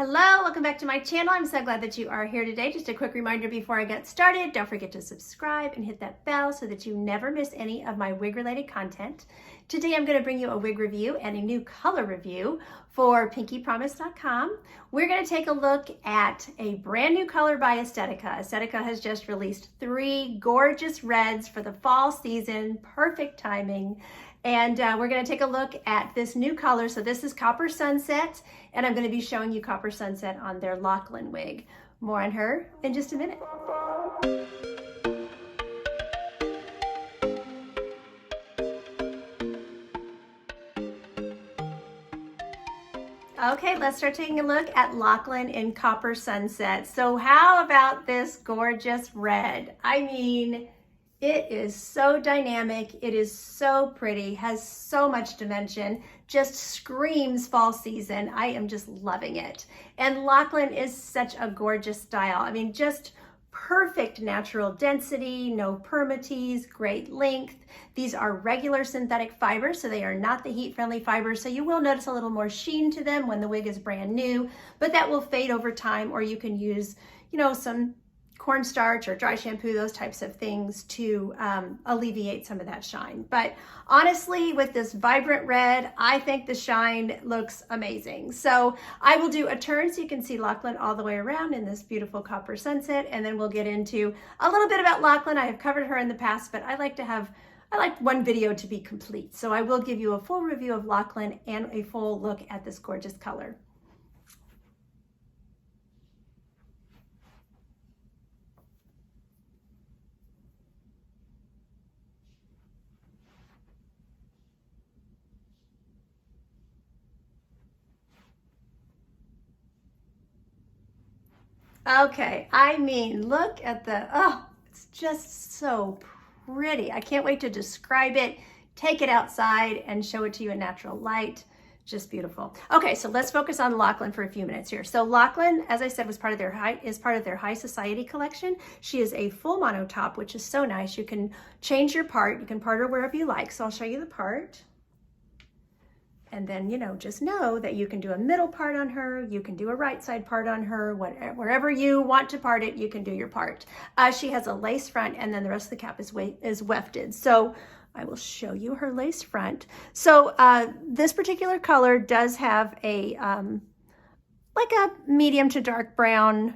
Hello, welcome back to my channel. I'm so glad that you are here today. Just a quick reminder before I get started, don't forget to subscribe and hit that bell so that you never miss any of my wig related content. Today I'm going to bring you a wig review and a new color review for pinkypromise.com. We're going to take a look at a brand new color by Estetica. Estetica has just released 3 gorgeous reds for the fall season, perfect timing. And we're going to take a look at this new color. So this is Copper Sunset, and I'm going to be showing you Copper Sunset on their Locklan wig. More on her in just a minute. Okay, let's start taking a look at Locklan in Copper Sunset. So how about this gorgeous red? I mean, it is so dynamic, it is so pretty, has so much dimension, just screams fall season. I am just loving it. And Locklan is such a gorgeous style. I mean, just perfect natural density, no permatease, great length. These are regular synthetic fibers, so they are not the heat-friendly fibers, so you will notice a little more sheen to them when the wig is brand new, but that will fade over time, or you can use, some cornstarch or dry shampoo, those types of things to alleviate some of that shine. But honestly, with this vibrant red, I think the shine looks amazing. So I will do a turn so you can see Locklan all the way around in this beautiful Copper Sunset, and then we'll get into a little bit about Locklan. I have covered her in the past, but I like one video to be complete. So I will give you a full review of Locklan and a full look at this gorgeous color. Okay, I mean, look at it's just so pretty. I can't wait to describe it, take it outside and show it to you in natural light. Just beautiful. Okay, so let's focus on Locklan for a few minutes here. So Locklan, as I said, is part of their High Society collection. She is a full mono top, which is so nice. You can change your part. You can part her wherever you like. So I'll show you the part. And then, just know that you can do a middle part on her, you can do a right side part on her, wherever you want to part it, you can do your part. She has a lace front, and then the rest of the cap is wefted. So I will show you her lace front. So this particular color does have a, like a medium to dark brown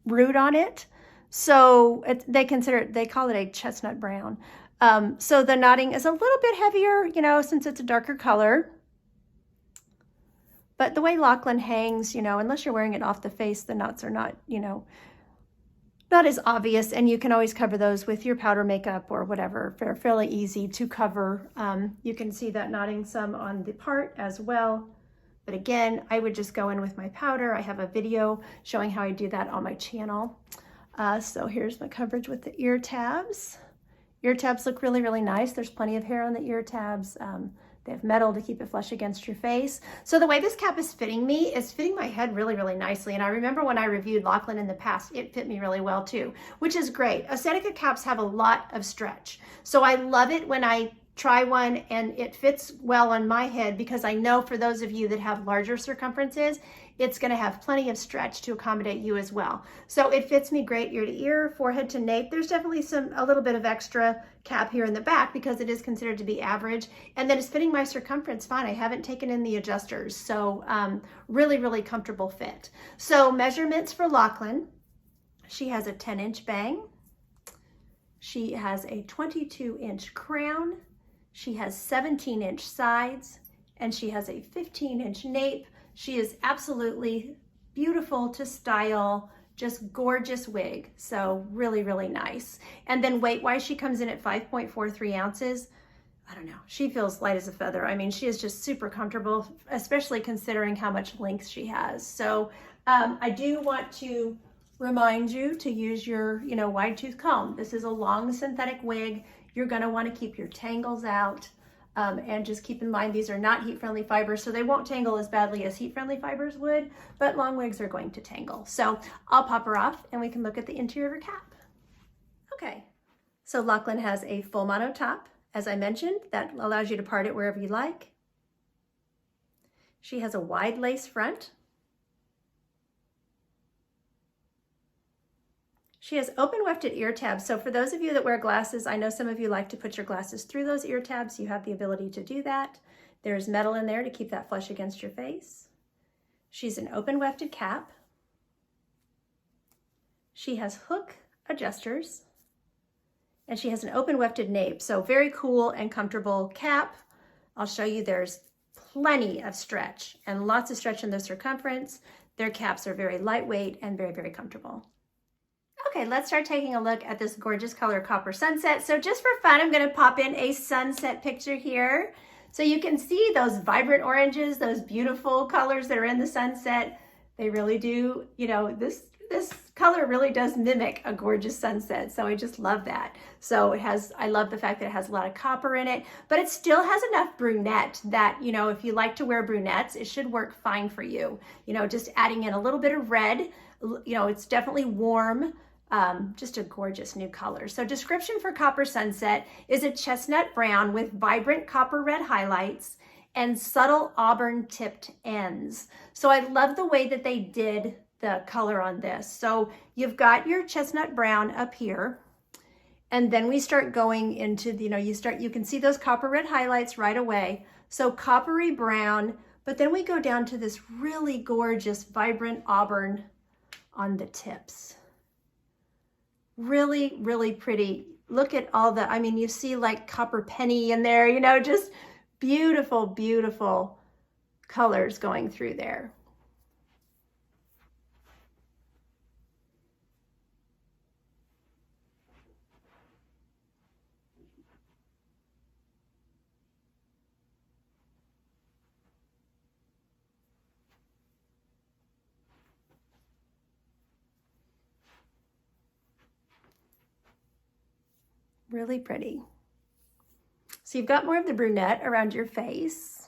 root on it. So they call it a chestnut brown. So the knotting is a little bit heavier, since it's a darker color. But the way Locklan hangs, unless you're wearing it off the face, the knots are not, not as obvious. And you can always cover those with your powder makeup or whatever. They're fairly easy to cover. You can see that knotting some on the part as well. But again, I would just go in with my powder. I have a video showing how I do that on my channel. So here's my coverage with the ear tabs. Ear tabs look really, really nice. There's plenty of hair on the ear tabs. They have metal to keep it flush against your face. So the way this cap is fitting me is fitting my head really, really nicely. And I remember when I reviewed Locklan in the past, it fit me really well too, which is great. Estetica caps have a lot of stretch. So I love it when I try one and it fits well on my head, because I know for those of you that have larger circumferences, it's going to have plenty of stretch to accommodate you as well. So it fits me great ear to ear, forehead to nape. There's definitely a little bit of extra cap here in the back because it is considered to be average. And then it's fitting my circumference fine. I haven't taken in the adjusters. So really, really comfortable fit. So measurements for Locklan. She has a 10-inch bang. She has a 22-inch crown. She has 17-inch sides, and she has a 15-inch nape. She is absolutely beautiful to style, just gorgeous wig. So really, really nice. And then weight-wise, she comes in at 5.43 ounces. I don't know, she feels light as a feather. I mean, she is just super comfortable, especially considering how much length she has. So I do want to remind you to use your, wide tooth comb. This is a long synthetic wig. You're gonna wanna keep your tangles out. And just keep in mind, these are not heat-friendly fibers, so they won't tangle as badly as heat-friendly fibers would, but long wigs are going to tangle. So I'll pop her off and we can look at the interior of her cap. Okay, so Locklan has a full mono top. As I mentioned, that allows you to part it wherever you like. She has a wide lace front, She has open wefted ear tabs. So for those of you that wear glasses, I know some of you like to put your glasses through those ear tabs. You have the ability to do that. There's metal in there to keep that flush against your face. She's an open wefted cap. She has hook adjusters, and she has an open wefted nape. So very cool and comfortable cap. I'll show you there's plenty of stretch and lots of stretch in the circumference. Their caps are very lightweight and very, very comfortable. Okay, let's start taking a look at this gorgeous color Copper Sunset. So just for fun, I'm gonna pop in a sunset picture here. So you can see those vibrant oranges, those beautiful colors that are in the sunset. They really do, you know, this color really does mimic a gorgeous sunset. So I just love that. So it has, I love the fact that it has a lot of copper in it, but it still has enough brunette that, you know, if you like to wear brunettes, it should work fine for you. You know, just adding in a little bit of red, you know, it's definitely warm. Just a gorgeous new color. So description for Copper Sunset is a chestnut brown with vibrant copper red highlights and subtle auburn tipped ends. So I love the way that they did the color on this. So you've got your chestnut brown up here, and then we start going into the, you can see those copper red highlights right away. So coppery brown, but then we go down to this really gorgeous vibrant auburn on the tips. Really, really pretty. Look at all the, I mean, you see like copper penny in there, you know, just beautiful, beautiful colors going through there. Really pretty. So you've got more of the brunette around your face.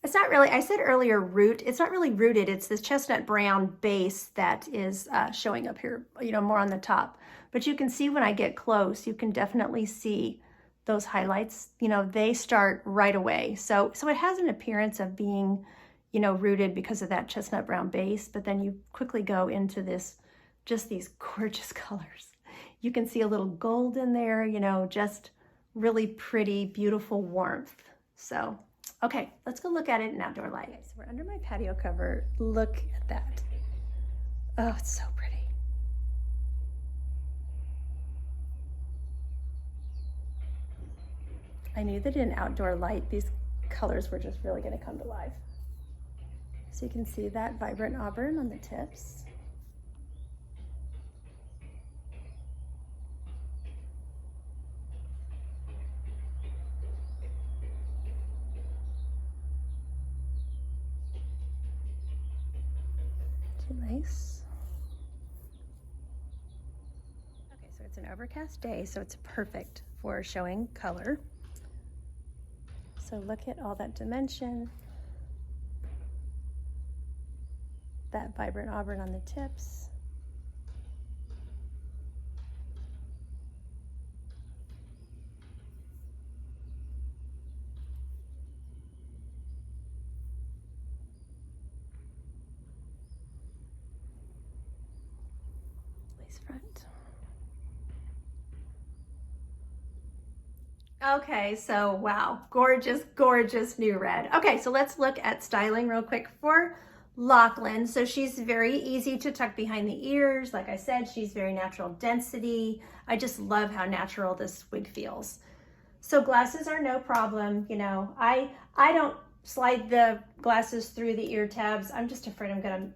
It's not really, I said earlier root, it's not really rooted, it's this chestnut brown base that is showing up here, you know, more on the top. But you can see when I get close, you can definitely see those highlights, you know, they start right away. So it has an appearance of being, you know, rooted because of that chestnut brown base, but then you quickly go into this, just these gorgeous colors. You can see a little gold in there, you know, just really pretty, beautiful warmth. So, okay, let's go look at it in outdoor light. Okay, so we're under my patio cover. Look at that. Oh, it's so pretty. I knew that in outdoor light, these colors were just really going to come to life. So you can see that vibrant auburn on the tips. Nice. Okay, so it's an overcast day, so it's perfect for showing color. So look at all that dimension, that vibrant auburn on the tips. Front. Okay, so wow, gorgeous, gorgeous new red. Okay, so let's look at styling real quick for Locklan. So she's very easy to tuck behind the ears. Like I said, she's very natural density. I just love how natural this wig feels. So glasses are no problem. You know, I don't slide the glasses through the ear tabs. I'm just afraid I'm gonna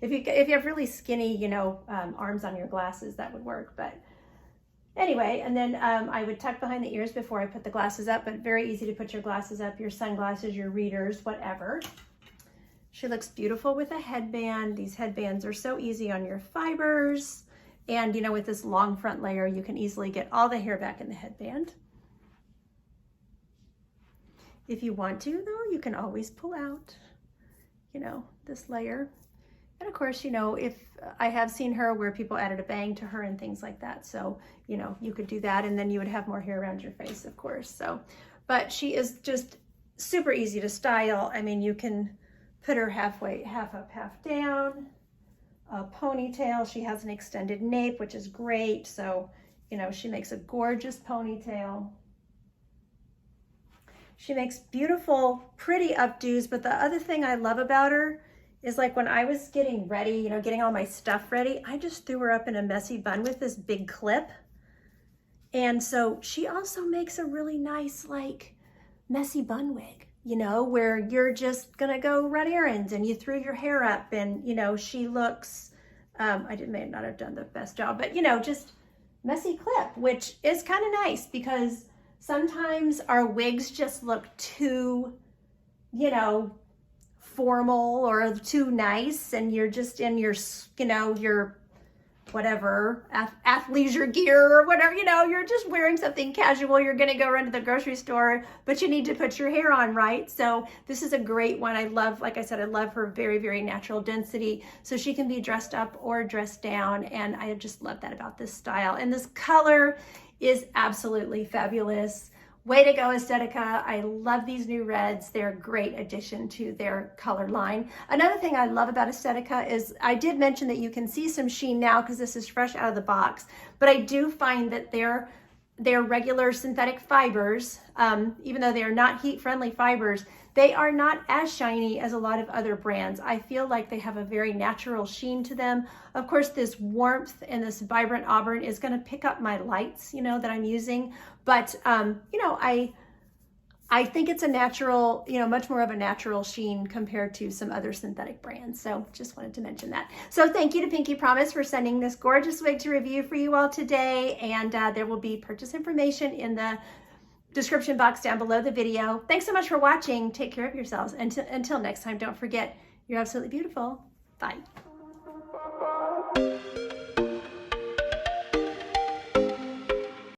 if you have really skinny, you know, arms on your glasses, that would work. But anyway, and then I would tuck behind the ears before I put the glasses up, but very easy to put your glasses up, your sunglasses, your readers, whatever. She looks beautiful with a headband. These headbands are so easy on your fibers. And, you know, with this long front layer, you can easily get all the hair back in the headband. If you want to, though, you can always pull out, you know, this layer. And of course, you know, if I have seen her where people added a bang to her and things like that. So, you know, you could do that and then you would have more hair around your face, of course. So, but she is just super easy to style. I mean, you can put her halfway, half up, half down. ponytail. She has an extended nape, which is great. So, you know, she makes a gorgeous ponytail. She makes beautiful, pretty updos, but the other thing I love about her is like when I was getting ready, you know, getting all my stuff ready, I just threw her up in a messy bun with this big clip. And so she also makes a really nice, like, messy bun wig, you know, where you're just gonna go run errands and you threw your hair up and, you know, she looks, may not have done the best job, but, you know, just messy clip, which is kind of nice because sometimes our wigs just look too, you know, formal or too nice, and you're just in your, you know, your whatever, athleisure gear or whatever, you know, you're just wearing something casual. You're going to go run to the grocery store, but you need to put your hair on, right? So this is a great one. I love, like I said, I love her very, very natural density. So she can be dressed up or dressed down. And I just love that about this style. And this color is absolutely fabulous. Way to go, Estetica. I love these new reds. They're a great addition to their color line. Another thing I love about Estetica is I did mention that you can see some sheen now because this is fresh out of the box, but I do find that their regular synthetic fibers, even though they are not heat-friendly fibers, they are not as shiny as a lot of other brands. I feel like they have a very natural sheen to them. Of course, this warmth and this vibrant auburn is gonna pick up my lights, you know, that I'm using. But, you know, I think it's a natural, you know, much more of a natural sheen compared to some other synthetic brands. So just wanted to mention that. So thank you to Pinky Promise for sending this gorgeous wig to review for you all today. And there will be purchase information in the description box down below the video. Thanks so much for watching. Take care of yourselves. Until next time, don't forget, you're absolutely beautiful. Bye.